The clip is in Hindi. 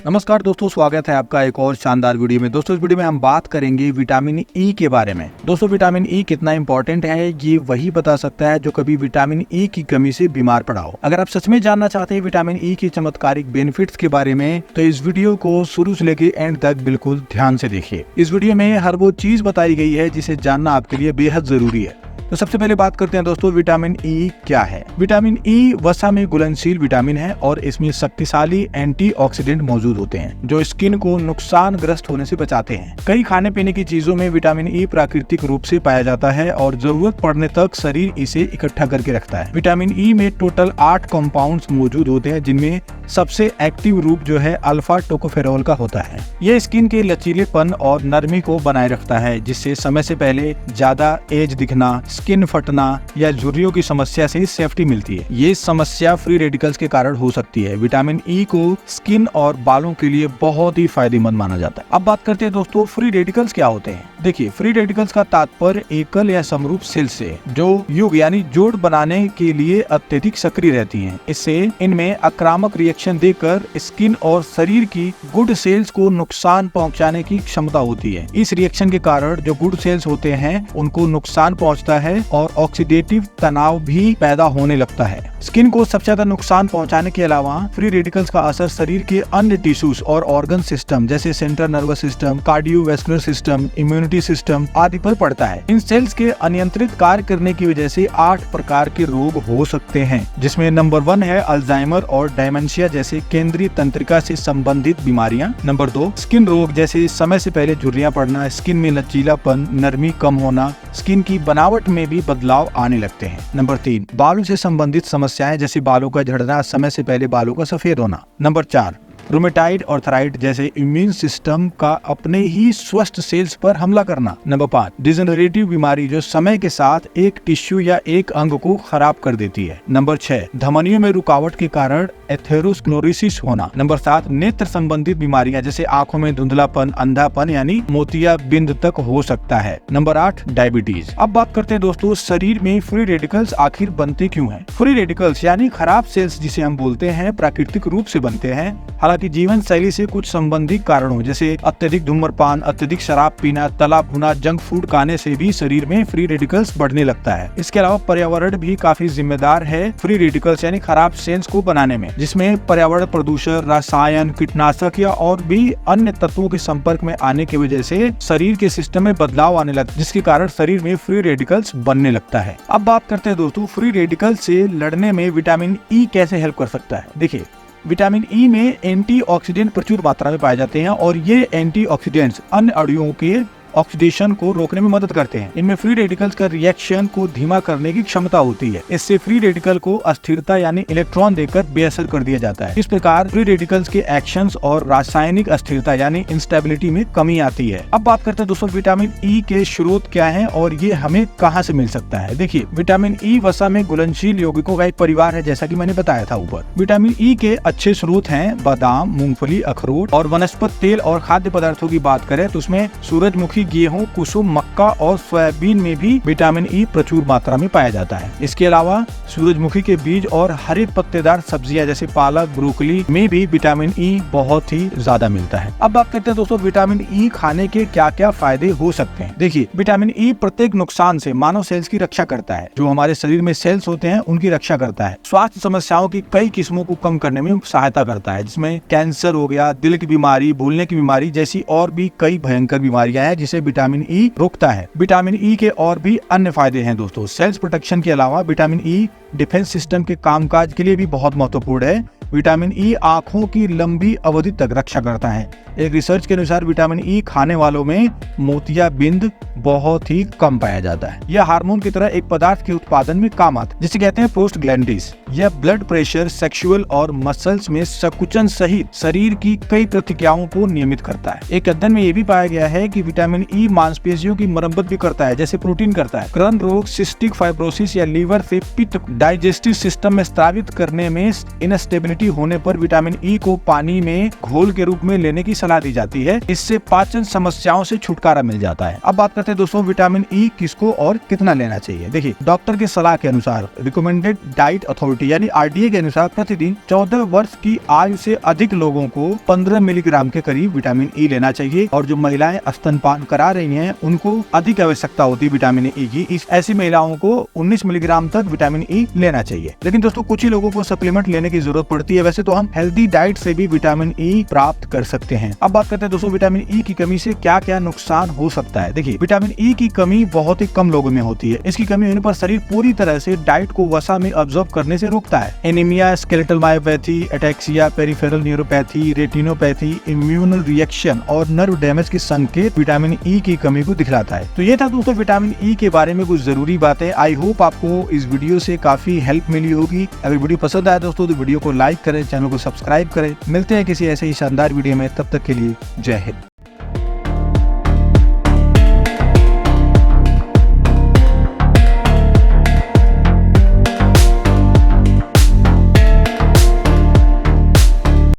नमस्कार दोस्तों, स्वागत है आपका एक और शानदार वीडियो में। दोस्तों इस वीडियो में हम बात करेंगे विटामिन ई के बारे में। दोस्तों विटामिन ई कितना इंपॉर्टेंट है ये वही बता सकता है जो कभी विटामिन ई की कमी से बीमार पड़ा हो। अगर आप सच में जानना चाहते हैं विटामिन ई की चमत्कारिक बेनिफिट्स के बारे में तो इस वीडियो को शुरू से लेकर एंड तक बिल्कुल ध्यान से देखिए। इस वीडियो में हर वो चीज बताई गई है जिसे जानना आपके लिए बेहद जरूरी है। तो सबसे पहले बात करते हैं दोस्तों विटामिन ई क्या है। विटामिन ई वसा में घुलनशील विटामिन है और इसमें शक्तिशाली एंटीऑक्सीडेंट मौजूद होते हैं जो स्किन को नुकसान ग्रस्त होने से बचाते हैं। कई खाने पीने की चीजों में विटामिन ई प्राकृतिक रूप से पाया जाता है और जरूरत पड़ने तक शरीर इसे इकट्ठा करके रखता है। विटामिन ई में टोटल 8 कंपाउंड्स मौजूद होते हैं जिनमें सबसे एक्टिव रूप जो है अल्फा टोकोफेरॉल का होता है। ये स्किन के लचीलेपन और नरमी को बनाए रखता है जिससे समय से पहले ज्यादा एज दिखना, स्किन फटना या झुर्रियों की समस्या से सेफ्टी मिलती है। ये समस्या फ्री रेडिकल्स के कारण हो सकती है। विटामिन ई को स्किन और बालों के लिए बहुत ही फायदेमंद माना जाता है। अब बात करते हैं दोस्तों फ्री रेडिकल्स क्या होते हैं। देखिए, फ्री रेडिकल्स का तात्पर्य एकल या समरूप सेल से जो युग यानी जोड़ बनाने के लिए अत्यधिक सक्रिय रहती हैं। इससे इनमें आक्रामक रिएक्शन देकर स्किन और शरीर की गुड सेल्स को नुकसान पहुंचाने की क्षमता होती है। इस रिएक्शन के कारण जो गुड सेल्स होते हैं उनको नुकसान पहुंचता है और ऑक्सीडेटिव तनाव भी पैदा होने लगता है। स्किन को सबसे ज्यादा नुकसान पहुंचाने के अलावा फ्री रेडिकल्स का असर शरीर के अन्य टिश्यूज और ऑर्गन सिस्टम जैसे central nervous system, cardiovascular system, immunity system आदि पर पड़ता है। इन सेल्स के अनियंत्रित कार्य करने की वजह से 8 प्रकार के रोग हो सकते हैं जिसमें नंबर 1 है अल्जाइमर और डायमेंशिया जैसे केंद्रीय तंत्रिका से संबंधित बीमारियां। नंबर 2 स्किन रोग जैसे समय से पहले झुर्रियां पड़ना, स्किन में लचीलापन, नरमी कम होना, स्किन की बनावट में भी बदलाव आने लगते हैं। नंबर 3 बालों से संबंधित समस्याएं जैसे बालों का झड़ना, समय से पहले बालों का सफेद होना। नंबर 4 रूमेटाइड आर्थराइड जैसे इम्यून सिस्टम का अपने ही स्वस्थ सेल्स पर हमला करना। नंबर 5 डिजेनरेटिव बीमारी जो समय के साथ एक टिश्यू या एक अंग को खराब कर देती है। नंबर 6 धमनियों में रुकावट के कारण एथेरोस्क्लेरोसिस होना। नंबर 7 नेत्र संबंधित बीमारियां जैसे आंखों में धुंधलापन, अंधापन यानी मोतियाबिंद तक हो सकता है। Number 8 diabetes. अब बात करते हैं दोस्तों शरीर में फ्री रेडिकल्स आखिर बनते क्यों हैं। फ्री रेडिकल्स यानी खराब सेल्स जिसे हम बोलते हैं प्राकृतिक रूप से बनते हैं। हालांकि जीवन शैली से कुछ संबंधित कारणों जैसे अत्यधिक धूम्रपान, अत्यधिक शराब पीना, तला भुना जंक फूड खाने से भी शरीर में फ्री रेडिकल्स बढ़ने लगता है। इसके अलावा पर्यावरण भी काफी जिम्मेदार है फ्री रेडिकल्स यानी खराब सेल्स को बनाने में, जिसमें पर्यावरण प्रदूषण, रसायन, कीटनाशक या और भी अन्य तत्वों के संपर्क में आने की वजह से शरीर के सिस्टम में बदलाव आने लगता है जिसके कारण शरीर में फ्री रेडिकल्स बनने लगता है। अब बात करते हैं दोस्तों फ्री रेडिकल्स से लड़ने में विटामिन ई कैसे हेल्प कर सकता है। देखिए, विटामिन ई में एंटीऑक्सीडेंट प्रचुर मात्रा में पाए जाते हैं और ये एंटीऑक्सीडेंट्स अन्य अणुओं के ऑक्सीडेशन को रोकने में मदद करते हैं। इनमें फ्री रेडिकल्स का रिएक्शन को धीमा करने की क्षमता होती है। इससे फ्री रेडिकल को अस्थिरता यानी इलेक्ट्रॉन देकर बेअसर कर दिया जाता है। इस प्रकार फ्री रेडिकल्स के एक्शंस और रासायनिक अस्थिरता यानी इंस्टेबिलिटी में कमी आती है। अब बात करते हैं दोस्तों विटामिन ई के स्रोत क्या हैं और ये हमें कहां से मिल सकता है। देखिए, विटामिन ई वसा में घुलनशील यौगिकों का एक परिवार है जैसा कि मैंने बताया था ऊपर। विटामिन ई के अच्छे स्रोत हैं बादाम, मूंगफली, अखरोट और वनस्पति तेल। और खाद्य पदार्थों की बात करें तो उसमें सूरजमुखी, गेहूं, कुसुम, मक्का और सोयाबीन में भी विटामिन ई प्रचुर मात्रा में पाया जाता है। इसके अलावा सूरजमुखी के बीज और हरे पत्तेदार सब्जियां जैसे पालक, ब्रोकली में भी विटामिन ई बहुत ही ज्यादा मिलता है। अब बात करते हैं दोस्तों विटामिन ई खाने के क्या क्या फायदे हो सकते हैं। देखिए, विटामिन ई प्रत्येक नुकसान से मानव सेल्स की रक्षा करता है। जो हमारे शरीर में सेल्स होते हैं उनकी रक्षा करता है। स्वास्थ्य समस्याओं की कई किस्मों को कम करने में सहायता करता है जिसमें कैंसर हो गया, दिल की बीमारी, भूलने की बीमारी जैसी और भी कई भयंकर बीमारियां हैं जिसे विटामिन ई रोकता है। विटामिन ई के और भी अन्य फायदे हैं दोस्तों। सेल्स प्रोटेक्शन के अलावा विटामिन ई डिफेंस सिस्टम के कामकाज के लिए भी बहुत महत्वपूर्ण है। विटामिन ई आंखों की लंबी अवधि तक रक्षा करता है। एक रिसर्च के अनुसार विटामिन ई खाने वालों में मोतियाबिंद बहुत ही कम पाया जाता है। यह हार्मोन की तरह एक पदार्थ के उत्पादन में काम आता है जिसे कहते हैं प्रोस्टाग्लैंडिन्स। यह ब्लड प्रेशर, सेक्सुअल और मसल्स में संकुचन सहित शरीर की कई प्रतिक्रियाओं को नियमित करता है। एक अध्ययन में यह भी पाया गया है कि विटामिन ई मांसपेशियों की मरम्मत भी करता है जैसे प्रोटीन करता है। क्रॉन रोग, सिस्टिक फाइब्रोसिस या लीवर से पित्त डाइजेस्टिव सिस्टम में स्रावित करने में इनस्टेबिलिटी एसिडिटी होने पर विटामिन ई को पानी में घोल के रूप में लेने की सलाह दी जाती है। इससे पाचन समस्याओं से छुटकारा मिल जाता है। अब बात करते हैं दोस्तों विटामिन ई किसको और कितना लेना चाहिए। देखिए, डॉक्टर की सलाह के अनुसार रिकमेंडेड डाइट अथॉरिटी यानी आरडीए के अनुसार प्रतिदिन 14 वर्ष की आयु से अधिक लोगों को 15 मिलीग्राम के करीब विटामिन ई लेना चाहिए। और जो महिलाएं स्तनपान करा रही हैं उनको अधिक आवश्यकता होती है विटामिन ई की। ऐसी महिलाओं को 19 मिलीग्राम तक विटामिन ई लेना चाहिए। लेकिन दोस्तों कुछ ही लोगों को सप्लीमेंट लेने की जरूरत पड़ती है। वैसे तो हम हेल्दी डाइट से भी विटामिन ई प्राप्त कर सकते हैं। अब बात करते हैं दोस्तों विटामिन ई की कमी से क्या क्या नुकसान हो सकता है। देखिए, विटामिन ई की कमी बहुत ही कम लोगों में होती है। इसकी कमी होने पर शरीर पूरी तरह से डाइट को वसा में अब्सॉर्ब करने से रोकता है। Anaemia, skeletal myopathy, ataxia, peripheral neuropathy, retinopathy, Emmanuel reaction और नर्व डैमेज के संकेत विटामिन ई की कमी को दिखलाता है। तो ये था दोस्तों विटामिन ई के बारे में कुछ जरूरी बातें। आई होप आपको इस वीडियो से काफी हेल्प मिली होगी। अगर वीडियो पसंद आया दोस्तों तो वीडियो को लाइक करें, चैनल को सब्सक्राइब करें। मिलते हैं किसी ऐसे ही शानदार वीडियो में, तब तक के लिए जय हिंद।